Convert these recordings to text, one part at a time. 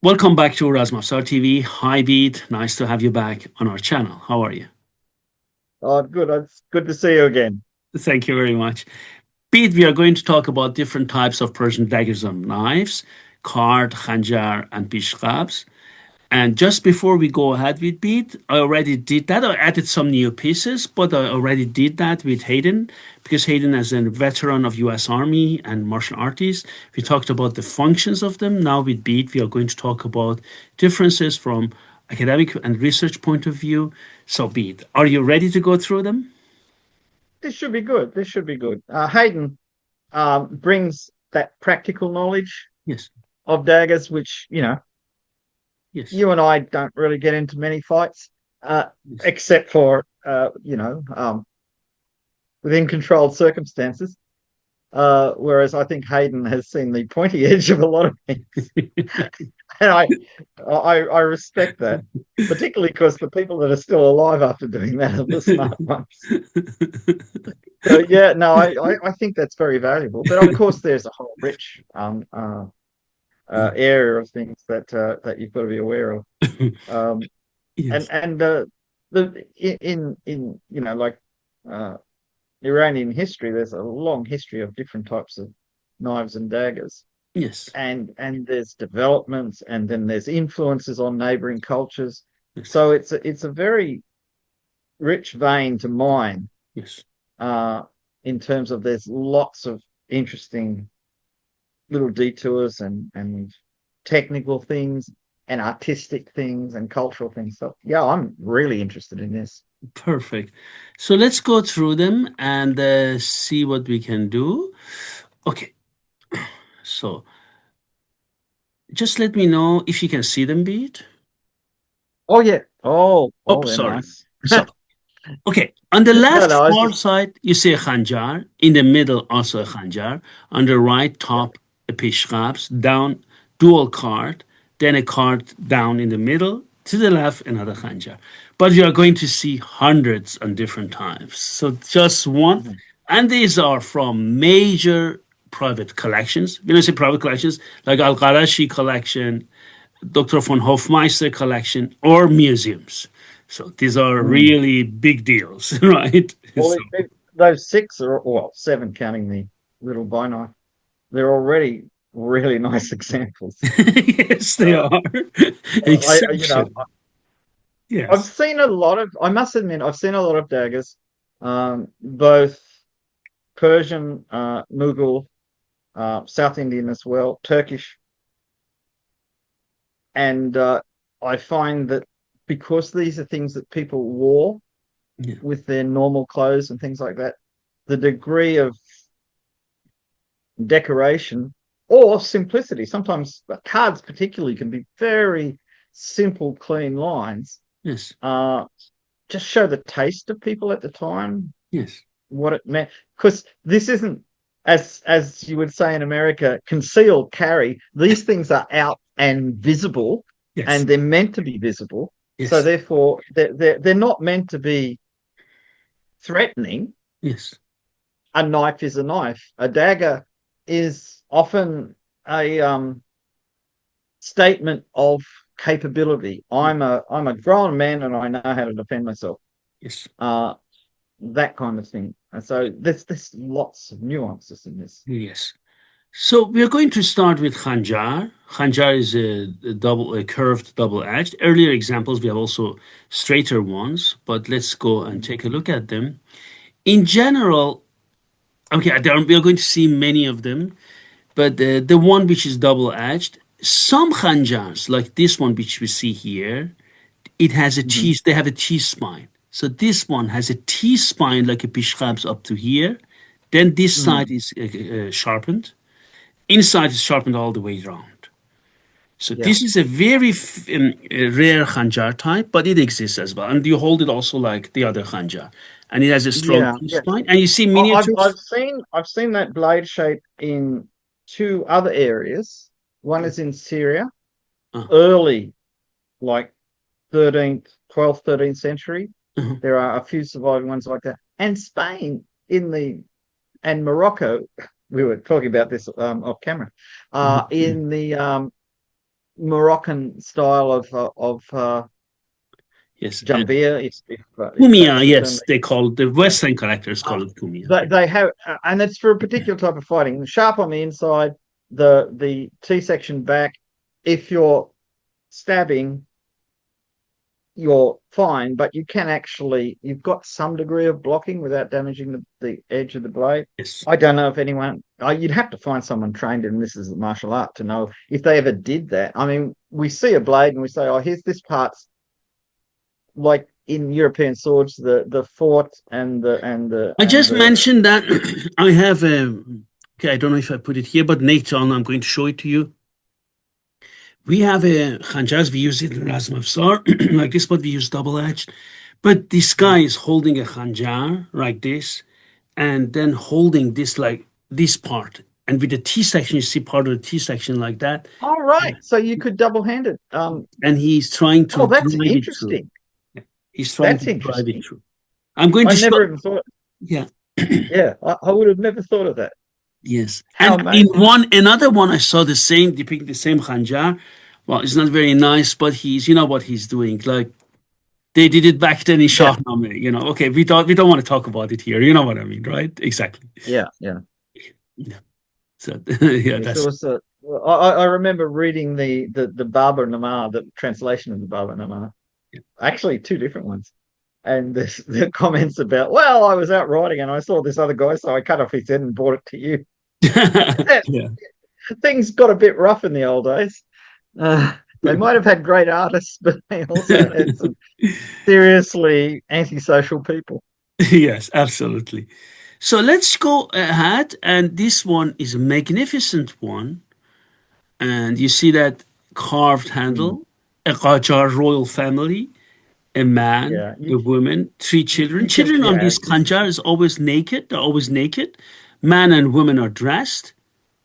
Welcome back to Razmafsar TV. Hi, Bede. Nice to have you back on our channel. How are you? Oh, good. It's good to see you again. Thank you very much. Bede, we are going to talk about different types of Persian daggers and knives, kard, khanjar, and pishkabs. And just before we go ahead with Bede, I already did that. I added some new pieces, but I already did that with Hayden because Hayden is a veteran of U.S. Army and martial artist. We talked about the functions of them. Now with Bede, we are going to talk about differences from academic and research point of view. So Bede, are you ready to go through them? This should be good. This should be good. Hayden brings that practical knowledge Yes, of daggers, which, yes, you and I don't really get into many fights, yes. except for, within controlled circumstances. Whereas I think Hayden has seen the pointy edge of a lot of things. And I respect that, particularly because the people that are still alive after doing that are the smart ones. So yeah, no, I think that's very valuable. But of course, there's a whole rich area of things that you've got to be aware of. Um, Yes, and the in like uh, Iranian history, there's a long history of different types of knives and daggers, yes, and there's developments, and then there's influences on neighboring cultures. yes, So it's a very rich vein to mine yes. uh, in terms of there's lots of interesting little detours and technical things and artistic things and cultural things. So yeah, I'm really interested in this. Perfect. So let's go through them and see what we can do. Okay, so just let me know if you can see them, Beat. Oh yeah. Oh, Oh, they're sorry. nice. So, okay, on the No, left no, I was far just side, you see a khanjar. In the middle, also a khanjar. On the right yeah. top, a pishkabs. Down, dual card. Then a card down in the middle. To the left, another khanjar. But you are going to see hundreds on different types. So just one. Mhm. And these are from major private collections. When I say private collections, like Al Qarashi collection, Dr. von Hofmeister collection, or museums. So these are Mm. really big deals, right? Well, So, those six are well, seven counting the little bone knife. They're already really nice examples. yes, they Uh, are you know, exception. I've Yes, seen a lot of. I must admit, I've seen a lot of daggers, both Persian, Mughal, South Indian as well, Turkish, and I find that because these are things that people wore yeah, with their normal clothes and things like that, the degree of decoration or simplicity. Sometimes cards, particularly, can be very simple, clean lines. yes, Uh, just show the taste of people at the time, yes, what it meant. Because this isn't, as you would say in America, conceal carry. These things are out and visible, yes, and they're meant to be visible. So yes, therefore, they're not meant to be threatening. yes. A knife is a knife. A dagger is often a statement of capability. I'm a grown man and I know how to defend myself. Yes. Uh, that kind of thing. And so there's lots of nuances in this. Yes. So we are going to start with Khanjar. Khanjar is a curved double edged. Earlier examples, we have also straighter ones, but let's go and take a look at them. In general, okay, we are going to see many of them, but the one which is double edged, some Khanjars, like this one which we see here, it has a Mm-hmm. T, they have a T spine. So this one has a T spine like a pishkabs up to here. Then this side Mm-hmm. is sharpened. Inside is sharpened all the way around. So Yeah. this is a very rare khanjar type, but it exists as well. And you hold it also like the other khanjar. And it has a strong Yeah. T Yeah. spine. And you see I've miniatures. seen that blade shape in two other areas. One is in Syria, Uh, early, like 13th, 12th, 13th century. uh, There are a few surviving ones like that. And Spain in the and Morocco, we were talking about this off camera, uh, yeah. in the Moroccan style of Yes. jambia, if Kumia, that's the term yes, they they use. call the Yeah. Western characters Uh, call it Kumia. but they have, and it's for a particular type of fighting. Sharp on the inside, the T section back. If you're stabbing, you're fine, but you can actually, you've got some degree of blocking without damaging the edge of the blade. Yes. I don't know if anyone, you'd have to find someone trained in this as a martial art to know if they ever did that. I mean, we see a blade and we say, oh, here's this part's like in European swords, the fort I and just the mentioned that I have okay, I don't know if I put it here, but later on I'm going to show it to you. We have a khanjars, we use it in Razmavsar like this, but we use double edged. But this guy is holding a khanjar like this, and then holding this like this part. And with the T section, you see part of the T section like that. all right. So you could double hand it. And he's trying Oh, to that's drive it through. interesting. He's trying That's to drive it interesting. through. I'm going I to never show. even thought. Yeah. Yeah, I would have never thought of that. Yes. How And in amazing. one another one I saw the same depicting the same khanjar. Well, it's not very nice, but he's you know what he's doing. Like they did it back then in Yeah, Shahnameh, you know. Okay, we don't want to talk about it here. You know what I mean, right? Exactly. yeah. Yeah. So yeah, Yes, it that's was. I remember reading the Baba Namah, the translation of the Baba Namah. Actually, two different ones. And the comments about, well, I was out riding and I saw this other guy, so I cut off his head and brought it to you. yeah. Things got a bit rough in the old days. They might have had great artists, but they also had some seriously antisocial people. Yes, absolutely. So let's go ahead, and this one is a magnificent one. And you see that carved Mm. handle, a Qajar royal family, a man, Yeah, a woman, three children. you can. Children on Yeah, this Khanjar is always naked. They're always naked. Man and women are dressed,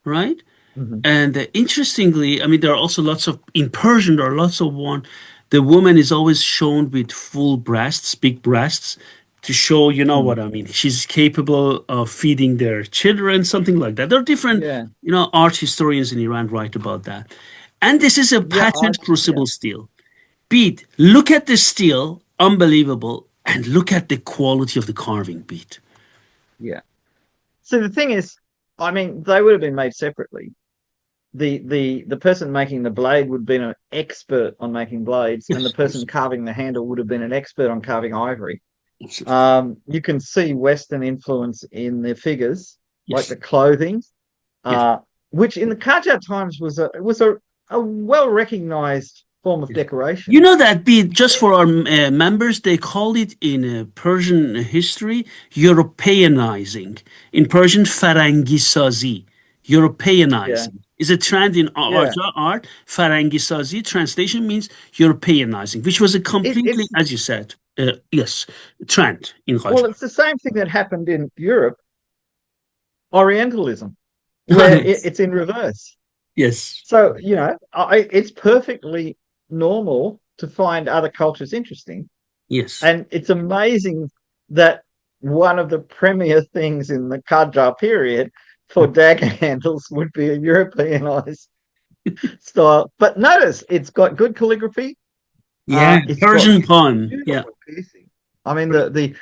right? mhm. And interestingly, I mean, there are also lots of, in Persian, there are lots of one, the woman is always shown with full breasts, big breasts, to show, you know Mm. what I mean. She's capable of feeding their children, something like that. There are different, Yeah, art historians in Iran write about that. And this is a yeah, patterned yeah, crucible steel. Beat, look at the steel, unbelievable, and look at the quality of the carving, Beat. yeah. So the thing is, I mean, they would have been made separately. The person making the blade would have been an expert on making blades, and the Yes, person carving the handle would have been an expert on carving ivory. absolutely. You can see Western influence in the figures, like Yes, the clothing, yes. uh, which in the Qajar times was a well recognized form of You decoration. know that beat, just for our members, they call it in Persian history Europeanizing. In Persian, Farangisazi. Yeah, Europeanizing is a trend in yeah. art. Farangisazi translation means Europeanizing, which was a completely, It's as you said, yes, trend in well, Qajar. it's the same thing that happened in Europe, Orientalism, where it's in reverse. Yes, So, it's perfectly normal to find other cultures interesting. yes. And it's amazing that one of the premier things in the Qajar period for dagger handles would be a Europeanized style. But notice it's got good calligraphy. Yeah, It's got Persian pawn. Yeah, beautiful piercing. I mean the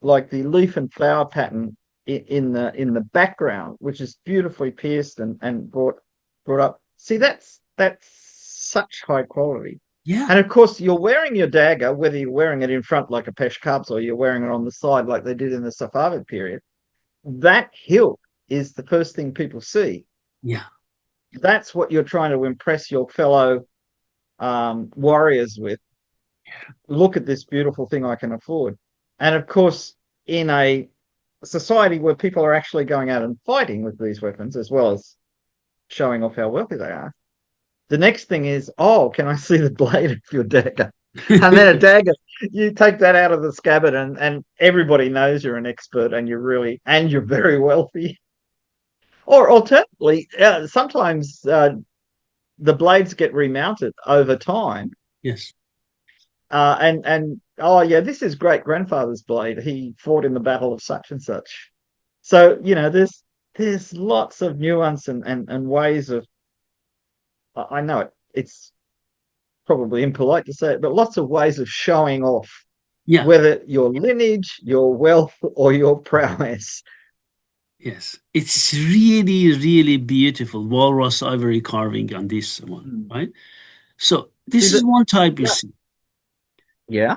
like the leaf and flower pattern in the background, which is beautifully pierced and brought up. See, that's such high quality. yeah, And of course, you're wearing your dagger, whether you're wearing it in front like a Peshkabs or you're wearing it on the side like they did in the Safavid period. That hilt is the first thing people see. yeah. That's what you're trying to impress your fellow warriors with. Look at this beautiful thing I can afford. And of course, in a society where people are actually going out and fighting with these weapons, as well as showing off how wealthy they are, the next thing is, oh, can I see the blade of your dagger? And then a dagger, you take that out of the scabbard, and everybody knows you're an expert, and you're very wealthy. Or alternatively, sometimes the blades get remounted over time, Yes. and oh yeah, this is great grandfather's blade. He fought in the battle of such and such. So there's lots of nuance and ways I know it's probably impolite to say it, but lots of ways of showing off Yeah. whether your lineage, your wealth, or your prowess. Yes. It's really, really beautiful walrus ivory carving on this one, Mm. right? So See this is that? one type we Yeah. see. Yeah.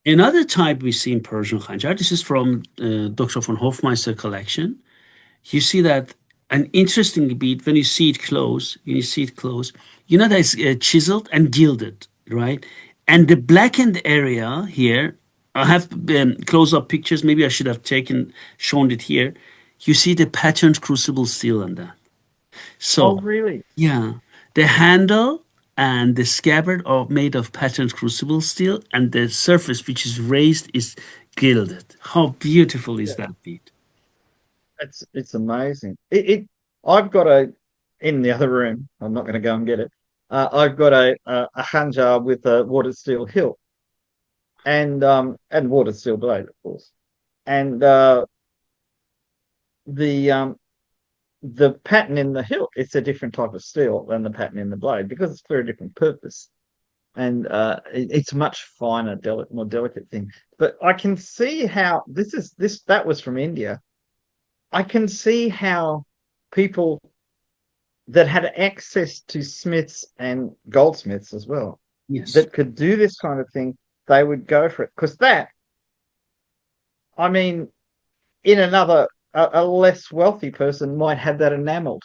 Another type we see in Persian Khanjar, this is from Dr. von Hofmeister collection. You see that an interesting bead when you see it close, you know that it's chiseled and gilded, right? And the blackened area here, I have close-up pictures. Maybe I should have shown it here. You see the patterned crucible steel on that. Oh, So, really? yeah, the handle and the scabbard are made of patterned crucible steel, and the surface, which is raised, is gilded. How beautiful is Yeah. that bead? It's amazing. I've got a in the other room. I'm not going to go and get it. I've got a khanjar with a water steel hilt and water steel blade, of course. And the the pattern in the hilt, it's a different type of steel than the pattern in the blade because it's for a different purpose. And it's much finer, more delicate thing. But I can see how this that was from India. I can see how people that had access to smiths and goldsmiths as well Yes. that could do this kind of thing, they would go for it. Because that, I mean, in another, a less wealthy person might have that enameled.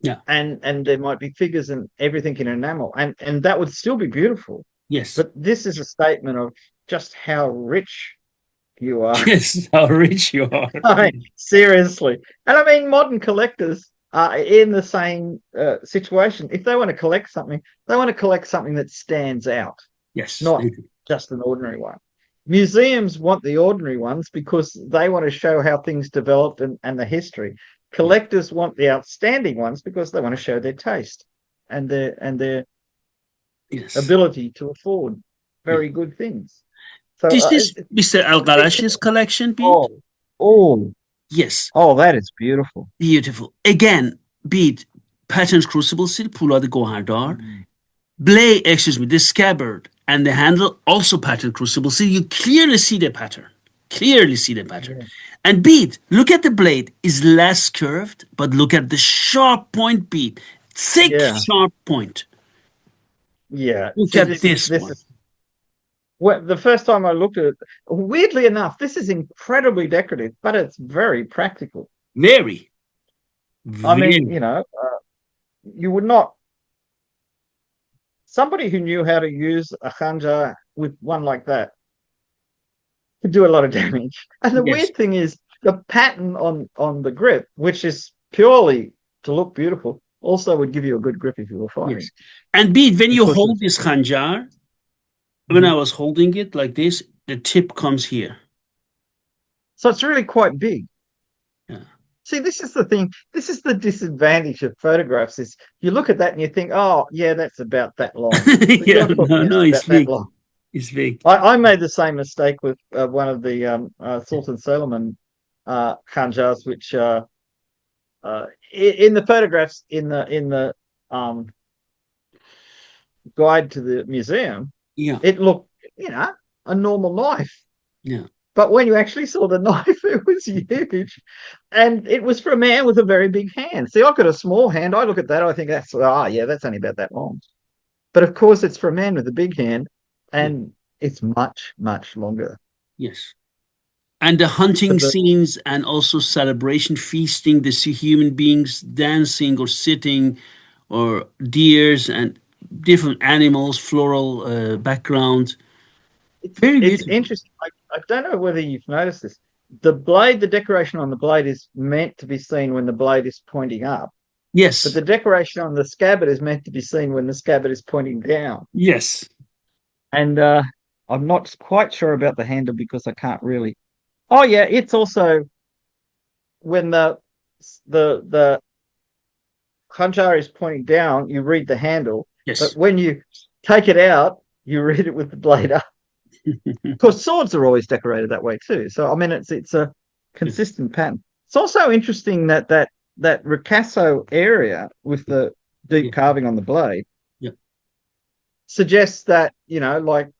Yeah. And there might be figures and everything in enamel, and that would still be beautiful. Yes. But this is a statement of just how rich you are. Yes. How rich you are. I mean, seriously. And I mean, modern collectors are in the same situation. If they want to collect something, they want to collect something that stands out, Yes. not just an ordinary one. Museums want the ordinary ones because they want to show how things developed and the history. Yeah. Collectors want the outstanding ones because they want to show their taste and their Yes. ability to afford Yeah. very good things. So This is Mr. Al Garash's collection bead. oh, oh, Yes. oh, that is beautiful. Beautiful. Again, bead patterned crucible steel, Pulad Gohardar. Mm. Blade, excuse me, the scabbard and the handle also patterned crucible steel. You clearly see the pattern. Clearly see the pattern. Yeah. And bead, look at the blade, is less curved, but look at the sharp point bead. Thick, Yeah. sharp point. Yeah. Look See, at this is this this one. is well, the first time I looked at it, weirdly enough, this is incredibly decorative, but it's very practical. Very, I mean, very. you would not somebody who knew how to use a khanjar with one like that could do a lot of damage. And the Yes, weird thing is the pattern on the grip, which is purely to look beautiful, also would give you a good grip if you were yes. fighting And bead, when you because hold it's this khanjar, when I Mhm. was holding it like this, the tip comes here. So it's really quite big. Yeah. See, this is the thing. This is the disadvantage of photographs is you look at that and you think, oh, yeah, that's about that long. But Yeah, you're no, talking no, it's it's about that big. long. It's big. I made the same mistake with one of the Sultan Suleiman khanjars, which in the photographs in the um, guide to the museum, Yeah, it looked, a normal knife. yeah. But when you actually saw the knife, it was huge. And it was for a man with a very big hand. See, I've got a small hand. I look at that, I think yeah, that's only about that long. But of course, it's for a man with a big hand, Yeah. and it's much, much longer. Yes. And the hunting But the scenes and also celebration, feasting, the see human beings dancing or sitting, or deers and different animals, floral background. Very it's beautiful. interesting. I don't know whether you've noticed this. The decoration on the blade is meant to be seen when the blade is pointing up, but Yes, the decoration on the scabbard is meant to be seen when the scabbard is pointing down. yes, And I'm not quite sure about the handle because I can't really. Oh yeah, it's also when the khanjar is pointing down, you read the handle, but yes. when you take it out, you read it with the blade up. Of course, swords are always decorated that way too. So I mean, it's a Yes, consistent pattern. It's also interesting that Ricasso area with the deep Yeah. carving on the blade, Yeah. suggests that, like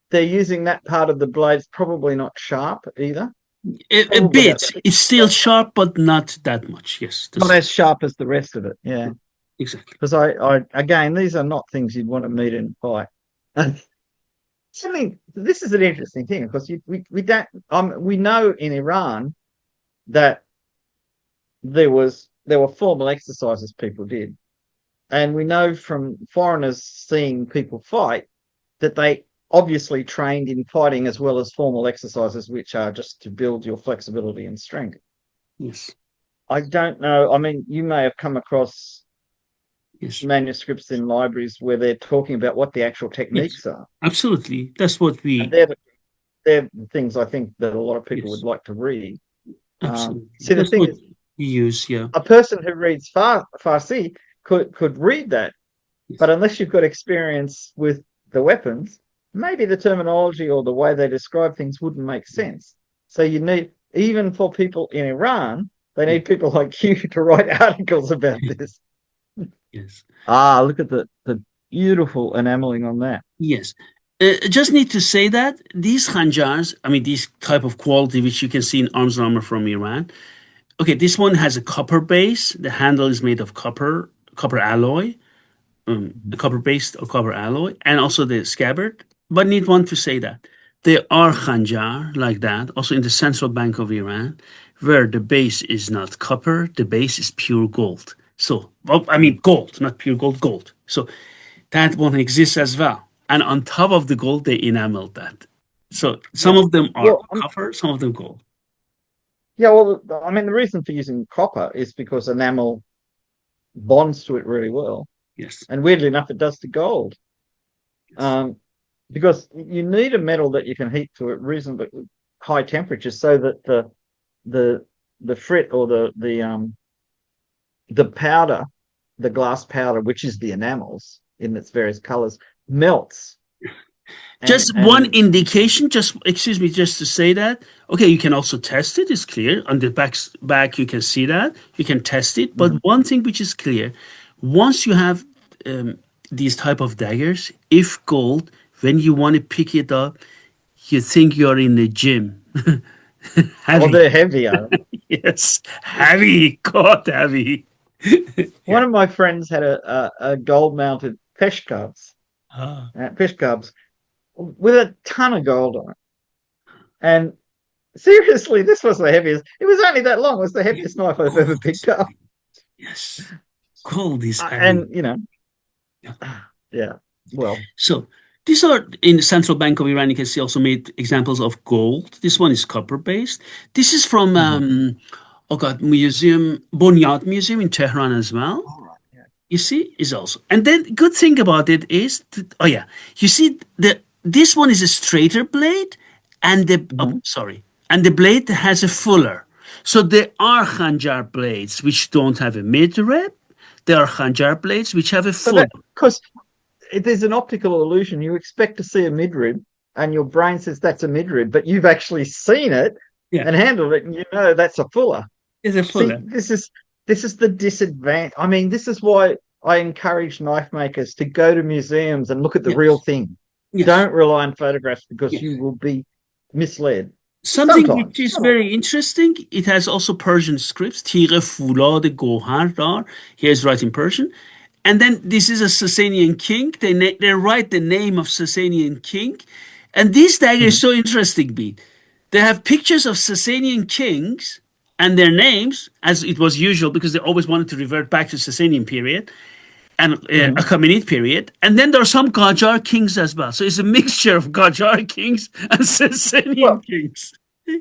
they're using that part of the blades probably not sharp either. A Probably about bit. six, It's still sharp, but not that much. Yes, not that's as sharp as the rest of it. Yeah. exactly. Because I again, these are not things you'd want to meet in a fight. And something this is an interesting thing, because we don't we know in Iran that there were formal exercises people did. And we know from foreigners seeing people fight that they obviously trained in fighting as well as formal exercises, which are just to build your flexibility and strength. Yes. I don't know. I mean, you may have come across Yes. manuscripts in libraries where they're talking about what the actual Yes. techniques are. Absolutely. That's what And we. they're the things I think that a lot of people would Yes. like to read. Absolutely. See, the That's thing what is, we use. Yeah. a person who reads Farsi could read that. But Yes. unless you've got experience with the weapons, maybe the terminology or the way they describe things wouldn't make sense. So you need, even for people in Iran, they Yeah. need people like you to write articles about this. Yes. Ah, look at the beautiful enameling on that. Yes. Just need to say that these khanjars, I mean, this type of quality which you can see in arms and armor from Iran. Okay, this one has a copper base. The handle is made of copper alloy, a copper base or copper alloy, and also the scabbard. But need one to say that there are khanjar like that, also in the central bank of Iran, where the base is not copper, the base is pure gold. So, well, I mean, gold, not pure gold, gold. So that one exists as well. And on top of the gold, they enameled that. So some Yeah. of them are Well, copper, some of them gold. yeah. Well, I mean, the reason for using copper is because enamel bonds to it really well, Yes, and weirdly enough, it does to gold. yes, Um, because you need a metal that you can heat to a reasonably high temperatures so that the the frit or the powder, the glass powder, which is the enamels in its various colors, melts. and just one and indication, just excuse me, just to say that. Okay, you can also test it. It's clear on the back. You can see that you can test it. But Mhm. one thing which is clear, once you have um, these type of daggers, if gold, when you want to pick it up, you think you're in the gym. Oh, Heavy, they're heavier. yes, heavy, God, heavy. One Yeah. of my friends had a gold mounted Ah, fish cubs with a ton of gold on it. And seriously, this was the heaviest. It was only that long. It was the yeah, heaviest knife I've ever gold is picked up. heavy. Yes, gold is And heavy. Yeah. yeah, well, So these are in the central bank of Iran. You can see also made examples of gold. This one is copper based. This is from mhm. oh god, museum Bunyad Museum in Tehran as well. All right. Yeah. You see, is also, and then good thing about it is, oh yeah, you see the this one is a straighter blade, and the oh, Mhm. sorry, and the blade has a fuller. So there are khanjar blades which don't have a mid rib. There are khanjar blades which have a So full. that, because there's an optical illusion. You expect to see a midrib, and your brain says that's a midrib, but you've actually seen it Yeah, and handled it, and you know that's a fuller. it's a See, fuller. this is the disadvantage. I mean, this is why I encourage knife makers to go to museums and look at the real Yes, thing. yes, Don't rely on photographs because you yes. will be misled Something which sometimes. is Not all. very interesting, it has also Persian scripts. تیغ فولاد گوهردار. Here is writing Persian. And then this is a Sasanian king. They write the name of Sasanian king. And this dagger is Mhm. so interesting, Beat. They have pictures of Sasanian kings and their names, as it was usual, because they always wanted to revert back to Sasanian period and Mhm. Achaemenid period. And then there are some Qajar kings as well. So it's a mixture of Qajar kings and Sasanian Well, kings.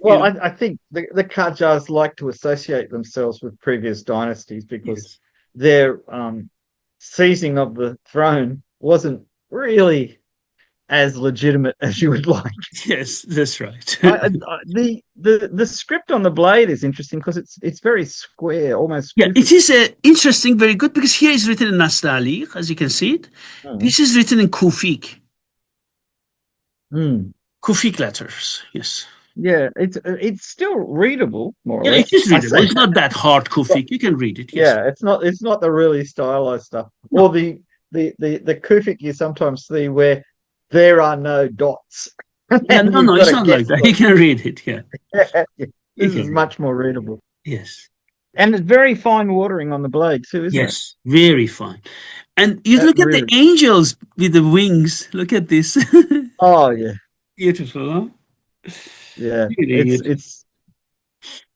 well, I think the Qajars like to associate themselves with previous dynasties because Yes. their seizing of the throne wasn't really as legitimate as you would like. Yes, that's right. The script on the blade is interesting because it's very square, almost Yeah, it Kufic. is interesting, very good, because here is written in Nastaliq, as you can see it. Mm. This is written in Kufik, Mm. Kufik letters. Yes. Yeah, it's still readable, more or Yeah, it less. is I readable. say It's not that hard that. Kufic. You can read it. Yes. Yeah, it's not the really stylized stuff. Or No. the Kufic you sometimes see where there are no dots. Yeah. And No. you've No. got It's to not like guess that. what You can read it. Yeah. You this can is read it. much more readable. Yes. And it's very fine watering on the blade too, isn't it? Yes. Very fine. And you That look at the really. angels with the wings. Look at this. Oh yeah, Beautiful, huh? yeah. Really It's beautiful. it's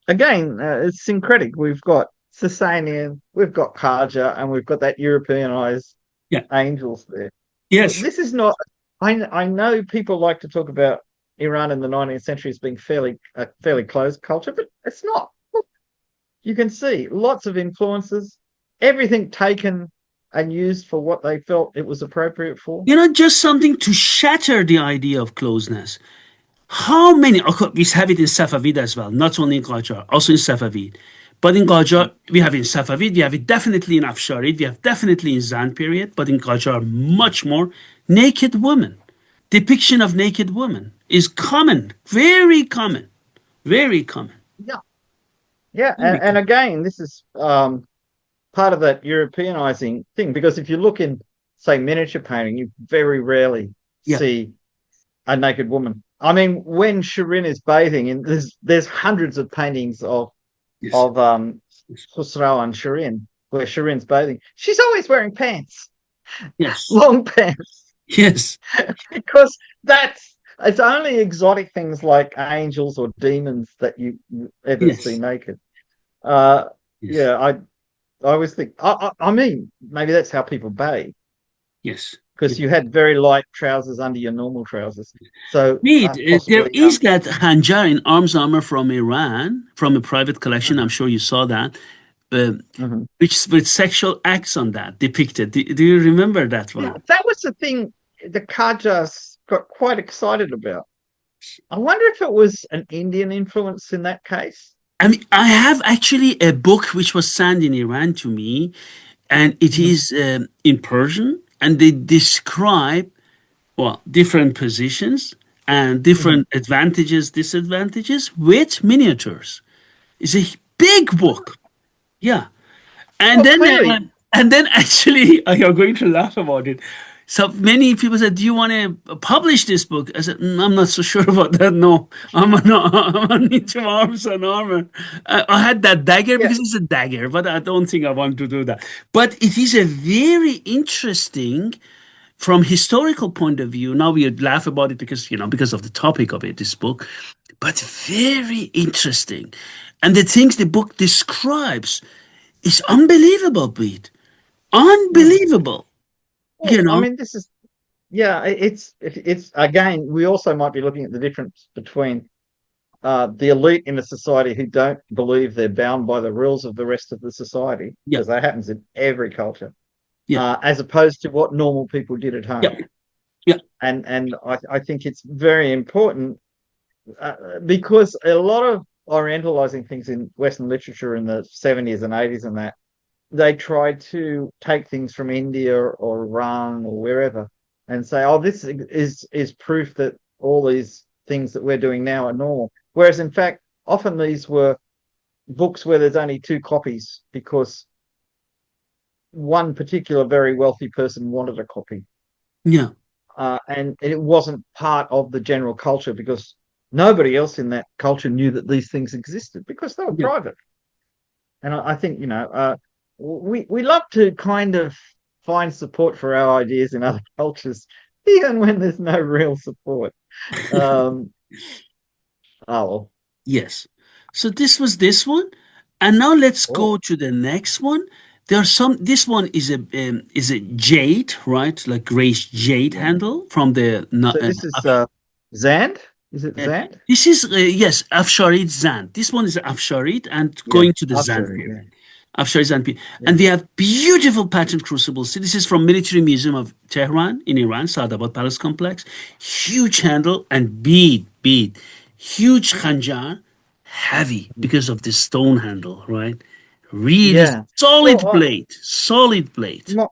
again, it's syncretic. We've got Sasanian, we've got Kaja, and we've got that Europeanized Yeah. angels there. Yes. This is not. I know people like to talk about Iran in the 19th century as being fairly closed culture, but it's not. Look, you can see lots of influences, everything taken and used for what they felt it was appropriate for. Just something to shatter the idea of closeness. How many? Okay, we have it in Safavid as well, not only in Qajar, also in Safavid. But in Qajar, we have in Safavid, we have it definitely in Afsharid, we have definitely in Zand period, but in Qajar, much more. Naked women. Depiction of naked women is common, very common, very common, Yeah, yeah, very and common. again, this is part of that Europeanizing thing because if you look in, say, miniature painting, you very rarely Yeah, see a naked woman. I mean, when Shirin is bathing, and there's hundreds of paintings yes, of yes, Khusrau and Shirin where Shirin's bathing. She's always wearing pants, yes, long pants, yes, because that's it's only exotic things like angels or demons that you ever see yes, naked. Uh, yes, yeah, I always think. I mean, maybe that's how people bathe yes. because you had very light trousers under your normal trousers. So Indeed, there possibly, is that Hanjar in arms armor from Iran, from a private collection. I'm mhm, sure you saw that, uh, mhm. which with sexual acts on that depicted. Do you remember that Yeah, one? that was the thing the Kajas got quite excited about. I wonder if it was an Indian influence in that case. I mean, I have actually a book which was sent in Iran to me, and it Mhm, is in Persian, and they describe well different positions and mhm. different advantages, disadvantages with miniatures. It's a big book. Yeah. And Well, then, clearly, and then actually, you're going to laugh about it. So many people said, "Do you want to publish this book?" I said, "I'm not so sure about that. No, I'm into arms and armor. I had that dagger yeah. because it's a dagger, but I don't think I want to do that. But it is a very interesting, from historical point of view. Now we laugh about it because because of the topic of it, this book, but very interesting, and the things the book describes is unbelievable, Pete. Mm. Unbelievable. You Well, I know? mean, this is yeah. It's again. We also might be looking at the difference between the elite in a society who don't believe they're bound by the rules of the rest of the society, Yeah, because that happens in every culture, yeah, as opposed to what normal people did at yeah, home. yeah, And I think it's very important because a lot of orientalizing things in Western literature in the 70s and 80s and that they tried to take things from India or Iran or wherever and say, "Oh, this is proof that all these things that we're doing now are normal." Whereas, in fact, often these were books where there's only two copies because one particular very wealthy person wanted a copy, yeah, and it wasn't part of the general culture because nobody else in that culture knew that these things existed because they were yeah. private. And I think we love to kind of find support for our ideas in other cultures, even when there's no real support. Um, oh well. Yes. So this was this one, and now let's Oh, go to the next one. There are some. This one is a jade, right? Like grace jade yeah. handle from the. So this is Zand. Is it Uh, Zand? this is yes, Afsharid Zand. This one is Afsharid and Yeah, going to the Zand Afshari. Yeah, period. Afsharid Zand period. yeah, And we have beautiful patterned crucibles. See, this is from Military Museum of Tehran in Iran, Sadabad Palace Complex. Huge handle and bead. Huge khanjar, heavy because of the stone handle, right? Really yeah. solid Well, blade, solid blade. my,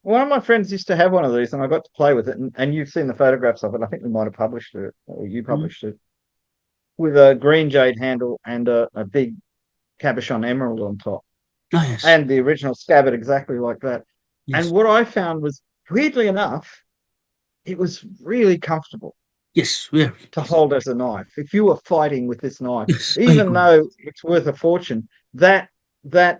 one of my friends used to have one of these, and I got to play with it. And you've seen the photographs of it. I think we might have published it, or you Mhm. published it. with a green jade handle and a big cabochon emerald on top, Ah, yes. and the original scabbard exactly like that. And Yes. what I found was, weirdly enough, it was really comfortable Yes. Very. to hold as a knife. If you were fighting with this knife, Yes. I even agree. though it's worth a fortune, that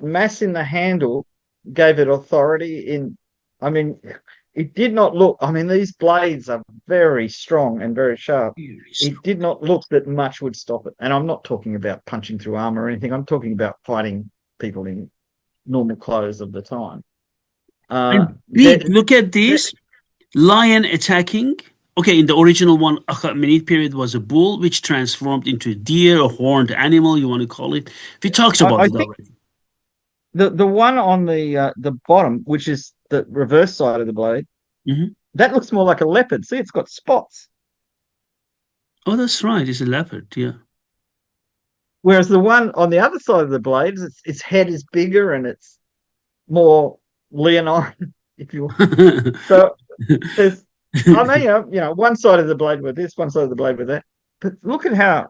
mass in the handle gave it authority in. I mean, it did not look. I mean, these blades are very strong and very sharp. Very It strong. did not look that much would stop it. And I'm not talking about punching through armor or anything. I'm talking about fighting people in normal clothes of the time. Uh, And Pete, there, look at there, this lion attacking. Okay, in the original one, Achaemenid period was a bull which transformed into a deer, a horned animal, you want to call it. We talked about I it think already. the one on the bottom, which is the reverse side of the blade, Hmm. that looks more like a leopard. See, it's got spots. Oh, that's right. It's a leopard. Yeah. Whereas the one on the other side of the blades, its head is bigger and it's more leonine, if you will. So there's, I mean, one side of the blade with this, one side of the blade with that. But look at how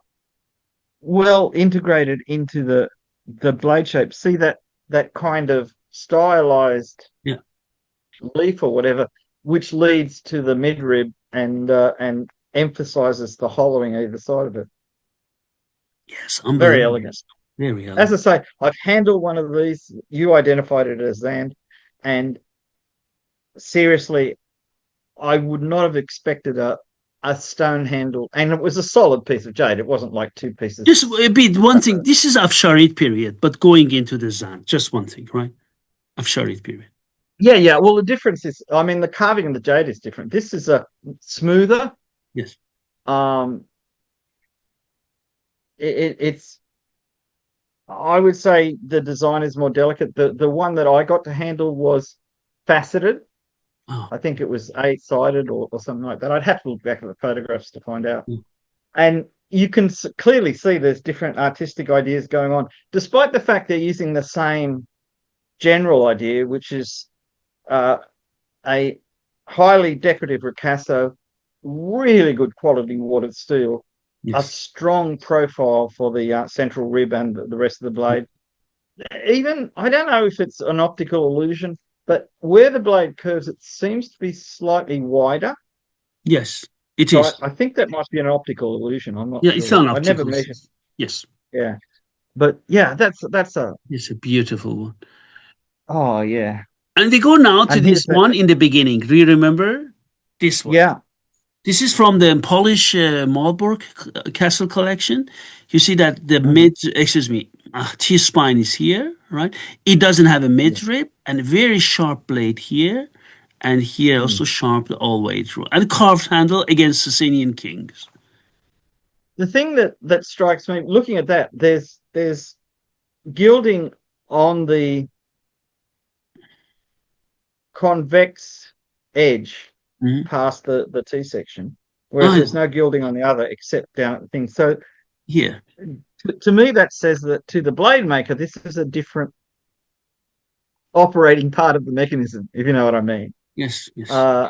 well integrated into the blade shape. See that kind of stylized Yeah. leaf or whatever, which leads to the midrib and emphasizes the hollowing either side of it. Yes. Very Unbelievable. elegant. Very As I elegant. say, I've handled one of these. You identified it as Zand, and seriously, I would not have expected a stone handle, and it was a solid piece of jade. It wasn't like two pieces. Just a bit, one thing. This is Afsharid period, but going into the Zan. Just one thing, right? Afsharid period. Yeah, yeah. Well, the difference is, I mean, the carving in the jade is different. This is a smoother. Yes. Um, it's I would say the design is more delicate. The one that I got to handle was faceted. Oh. I think it was eight-sided or something like that. I'd have to look back at the photographs to find out. Mm. And you can clearly see there's different artistic ideas going on, despite the fact they're using the same general idea, which is uh, a highly decorative ricasso, really good quality watered steel, a Yes. strong profile for the central rib and the rest of the blade. Even, I don't know if it's an optical illusion, but where the blade curves, it seems to be slightly wider. Yes. It So is. I think that might be an optical illusion. I'm not Yeah, it's sure. an I never optical. measured. Yes. Yeah, but yeah, that's a It's a beautiful one. oh yeah. And we go now to And this here's the one in the beginning. Do you remember this one? yeah. This is from the Polish Malbork Castle collection. You see that the Mhm. mid, excuse me, T spine is here, right? It doesn't have a Yeah. midrib and a very sharp blade here, and here also Mm. sharp all the way through, and carved handle against Sicilian kings. The thing that strikes me looking at that, there's gilding on the convex edge Mhm. past the T section, whereas Ah, there's no gilding on the other except down at the thing. So here, to me, that says that to the blade maker, this is a different operating part of the mechanism, if you know what I mean. yes, yes, Uh,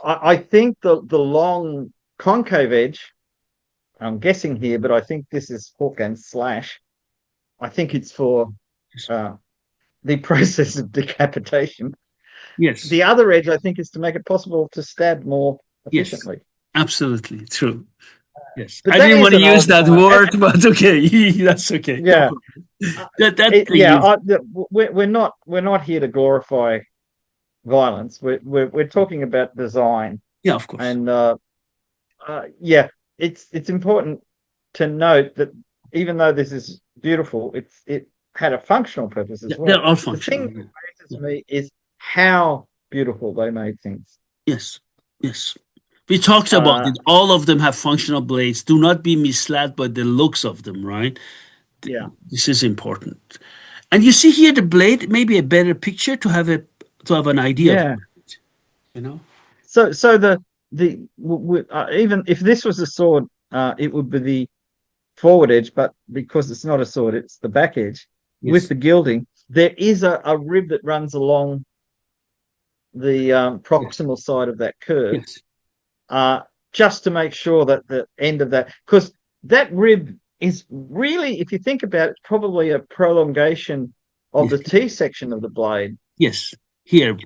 I think the long concave edge, I'm guessing here, but I think this is hook and slash. I think it's for yes, uh, the process of decapitation. yes, The other edge, I think, is to make it possible to stab more yes, efficiently. absolutely true. Yes, But I that didn't is want to an use odd that time. word, but okay, that's okay. No Yeah, problem. That thing yeah. is, We're not here to glorify violence. We're talking about design, yeah, of course. and yeah, it's important to note that even though this is beautiful, it had a functional purpose as Yeah, they're well. all The thing functional. that Yeah. amazes Yeah. me is how beautiful they made things. Yes, yes. We talked about Uh, it. All of them have functional blades. Do not be misled by the looks of them, right? yeah, This is important. And you see here the blade, maybe a better picture to have an idea of yeah. it, you know? So even if this was a sword, it would be the forward edge, but because it's not a sword, it's the back edge with Yes, the gilding. There is a rib that runs along the yes, proximal side of that curve, yes, uh, just to make sure that the end of that, because that rib is really, if you think about it, probably a prolongation of Yes. the T section of the blade. Yes. Here.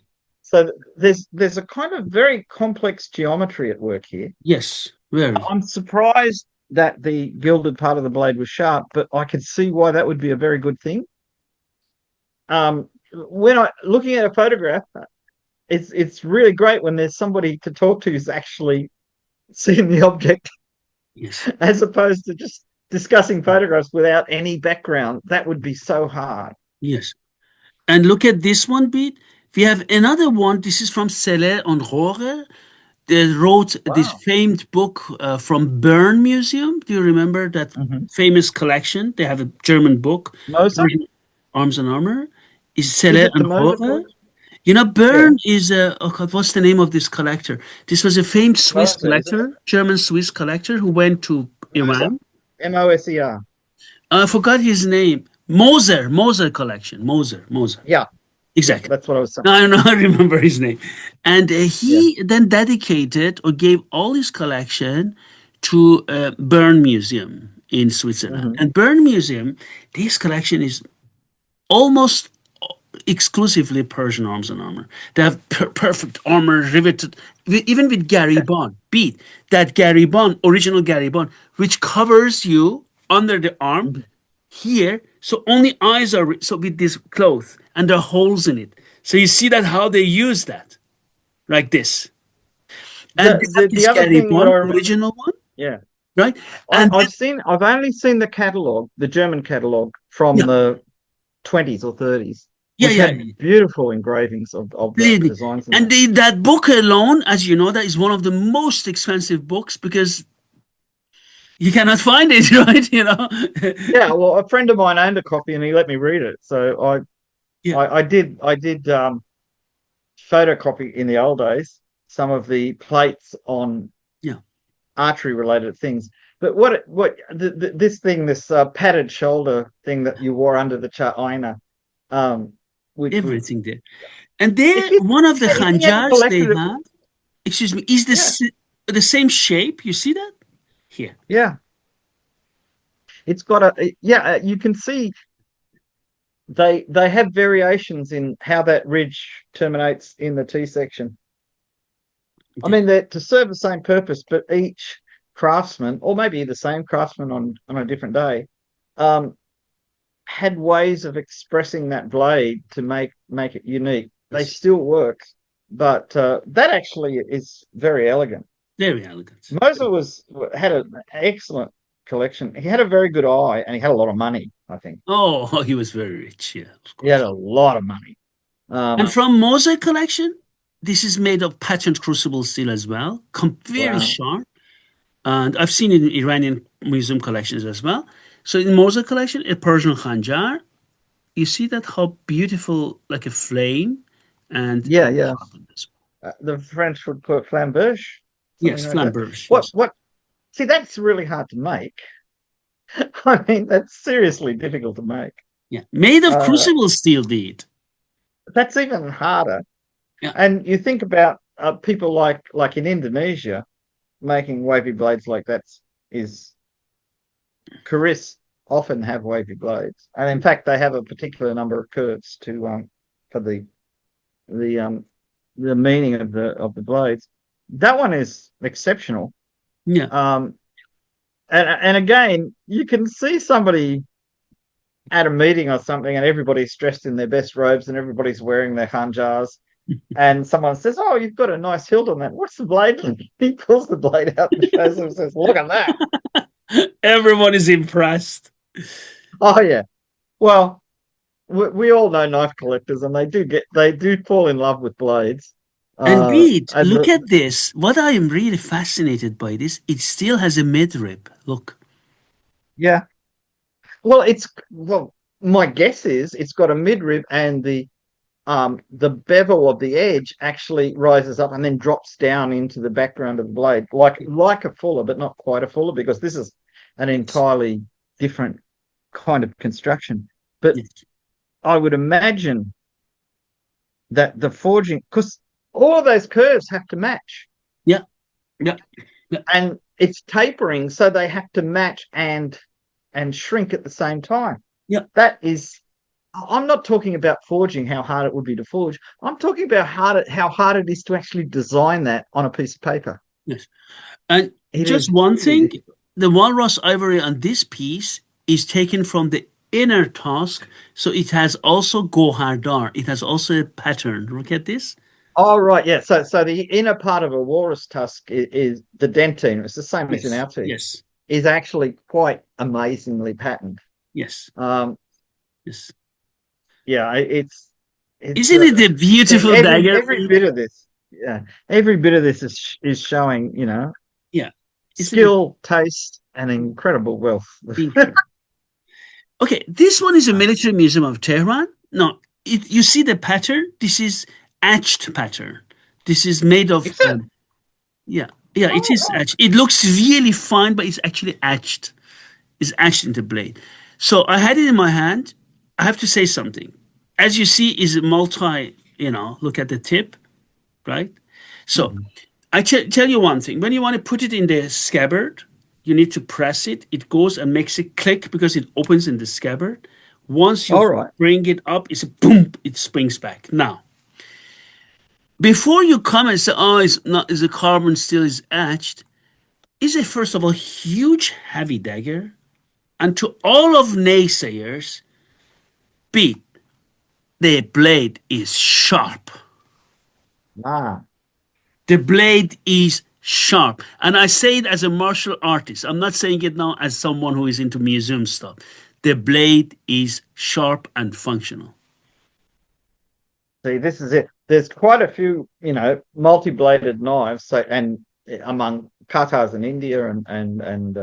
So there's a kind of very complex geometry at work here. Yes. Very. I'm surprised that the gilded part of the blade was sharp, but I could see why that would be a very good thing. When I looking at a photograph, it's really great when there's somebody to talk to who's actually seen the object, Yes. as opposed to just discussing photographs without any background. That would be so hard. Yes. And look at this one, Beat. We have another one. This is from Celer on Rohrer. They wrote this Wow. famed book from Bern Museum. Do you remember that Mm-hmm. famous collection? They have a German book, Moser? Persian Arms and Armor. Is Is Celer it the and Moser Rohrer? collection? You know, Yeah. Bern is a, oh God, what's the name of this collector? This was a famed Swiss Moser, is it? collector, German Swiss collector who went to Moser. Iran. Moser. I forgot his name. Moser collection. Moser. Yeah. Yeah. Exactly. That's what I was saying. No, I know, I remember his name. And Yeah. he then dedicated or gave all his collection to Bern Museum in Switzerland. Mm-hmm. And Bern Museum, this collection is almost exclusively Persian arms and armor. They have perfect armor riveted, even with Gary Bond. Beat that Gary Bond, original Gary Bond, which covers you under the arm Mm-hmm. here, so only eyes are so with this cloth, and there are holes in it. So you see that how they use that, like this, and The, they have the this the other Gary thing that I Bond, remember, original one, yeah, right? And then, I've only seen the catalog, the German catalog from yeah, the 20s or 30s, yeah, which yeah. had beautiful engravings of the Believe me. designs in And that. that book alone, as you know, that is one of the most expensive books because you cannot find it, right? You know. Yeah, well, a friend of mine owned a copy and he let me read it. So Yeah, I did photocopy in the old days some of the plates on yeah. archery related things. But this thing, this padded shoulder thing that you wore under the cha'ina, um, which was, Everything there. And there, if you one of the if you hadn't khanjars they collected it, have, excuse me, is yeah, the same shape. You see that? Here. yeah, it's got a yeah. You can see they have variations in how that ridge terminates in the T section. I There. mean, they're to serve the same purpose, but each craftsman, or maybe the same craftsman on a different day, um, had ways of expressing that blade to make it unique. They Yes. still work, but that actually is very elegant. Very elegant. Moser had an excellent collection. He had a very good eye, and he had a lot of money. I think Oh, he was very rich. Yeah, of he had course. a lot of money. And Um, from Mosaic collection, this is made of patterned crucible steel as well. Very wow. sharp. And I've seen it in Iranian museum collections as well. So in Mosaic collection, a Persian khanjar, you see that how beautiful, like a flame, and Yeah, very yeah. sharpened as well. The French would call it flamberge, something Yes, like that. flamberge. What? Yes. What? See, that's really hard to make. I mean, that's seriously difficult to make. Yeah, made of Uh, crucible steel, deed. that's even harder. Yeah, And you think about people like in Indonesia making wavy blades like that is Keris often have wavy blades, and in fact, they have a particular number of curves to for the the meaning of the blades. That one is exceptional. yeah. Um, and again, you can see somebody at a meeting or something, and everybody's dressed in their best robes, and everybody's wearing their khanjars. And someone says, "Oh, you've got a nice hilt on that. What's the blade?" He pulls the blade out and shows them and says, "Look at that." Everyone is impressed. Oh yeah. Well, we all know knife collectors, and they do fall in love with blades. And Bede, And look at this. What I am really fascinated by this, it still has a midrib. Look. yeah. Well, my guess is it's got a midrib, and the bevel of the edge actually rises up and then drops down into the background of the blade, like a fuller, but not quite a fuller, because this is an Yes. entirely different kind of construction. But Yes. I would imagine that the forging, because all of those curves have to match, Yeah. Yeah. Yeah. and it's tapering, so they have to match and shrink at the same time. Yeah. That is, I'm not talking about forging, how hard it would be to forge. I'm talking about how hard it is to actually design that on a piece of paper. Yes. And It just is one really thing, difficult. the walrus ivory on this piece is taken from the inner tusk, so it has also gohardar. It has also a pattern. Look at this. Oh, right, yeah. So the inner part of a walrus tusk is the dentine. It's the same as in Yes. our teeth. Yes. Is actually quite amazingly patterned. Yes. Um, Yes. yeah, it's Isn't it a beautiful dagger, every Pete? bit of this, yeah, every bit of this is showing, Yeah. Isn't it skill, taste, and incredible wealth. incredible? Okay, this one is a military museum of Tehran. No, you see the pattern? This is etched pattern. This is made of, Is it? yeah, yeah, it Oh, is right. etched. It looks really fine, but it's actually etched. It's etched into blade. So I had it in my hand. I have to say something. As you see, is multi, look at the tip, right? So Mhm. I tell you one thing. When you want to put it in the scabbard, you need to press it. It goes and makes it click because it opens in the scabbard. Once you All right. bring it up, it's a boom, it springs back. Now, before you come and say, oh, it's not, is the carbon still is etched, is a first of all huge heavy dagger. And to all of naysayers, beat the blade is sharp. Ah, The blade is sharp. And I say it as a martial artist. I'm not saying it now as someone who is into museum stuff. The blade is sharp and functional. see, this is it. There's quite a few, multi-bladed knives. So, and among Qatars in India and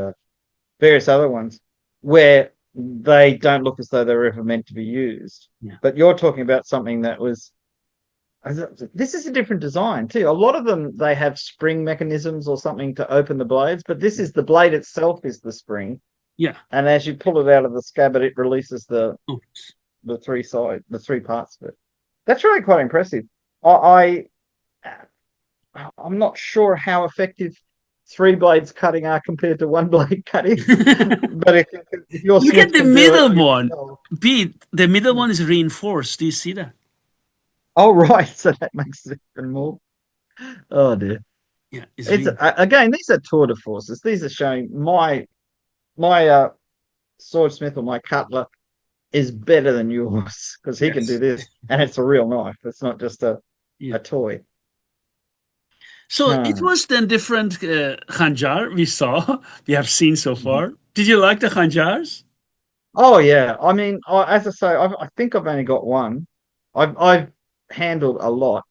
various other ones, where they don't look as though they're ever meant to be used. Yeah. But you're talking about something that was. This is a different design too. A lot of them they have spring mechanisms or something to open the blades, but this is the blade itself is the spring, Yeah. and as you pull it out of the scabbard, it releases Oh, the three parts of it. That's really quite impressive. I I'm not sure how effective three blades cutting are compared to one blade cutting, but if your look at smith the can do it, middle you one. know. Pete, the middle one is reinforced. Do you see that? Oh, right, so that makes it even more. Oh dear. Yeah, it's It's reinforced. again, these are tour de forces. These are showing my swordsmith or my cutler is better than yours because he can do Yes. this, and it's a real knife. It's not just Yeah. a toy. So it Huh. was then different khanjar we saw, we have seen so Mhm. far. Did you like the khanjars? Oh yeah, I mean, as I say, I think I've only got one. I've handled a lot.